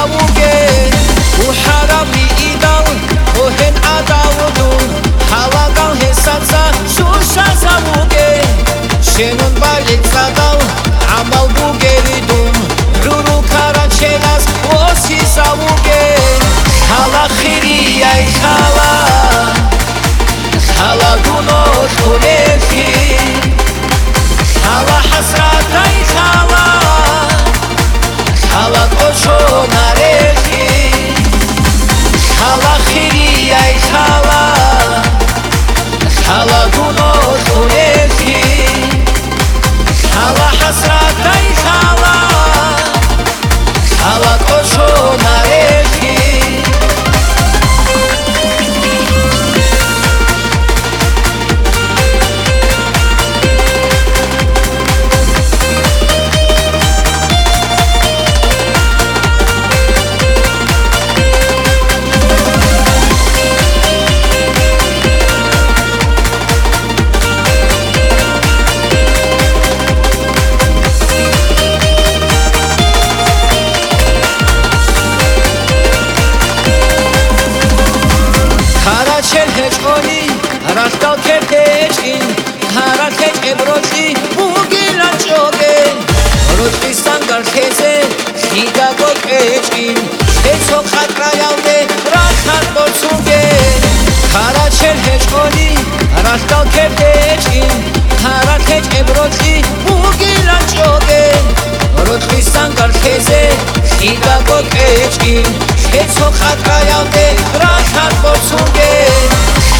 სავუგე უჰარამი იდალ ოჰენ ადაუდუ ჰალაგალ ჰესაცა შუშა სავუგე შენონ ბალიცადალ ამალ ბუგერიდუმ რურუ ქარაჩენას ოსი სავუგე ხალა ხირიაი ხალა ხალა გუნო ხურეხი ხალა ჰასრატაი ხალა ხალა კოჩო ნარეხი ხალა ხირიაი ხალა ხალა გუნო ხურეხი ხალა ჰასრატაი ხალა ხალა კოჩო ნარეხი Rastał kepeczki, harakeć ebroci, bugila czoge Roczki stangal keze, hida go keczki Heco khatrayavde, rakhat borcuge Haračel hečkoni, rastał kepeczki, harakeć ebroci, bugila czoge Roczki stangal keze, hida go keczki Heco khatrayavde, rakhat borcuge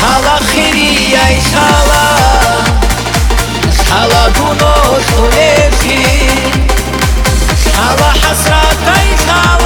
ხალა ხირიაი ხალა ხალა გუნო ხურეხი ხალა ჰასრატაი ხალა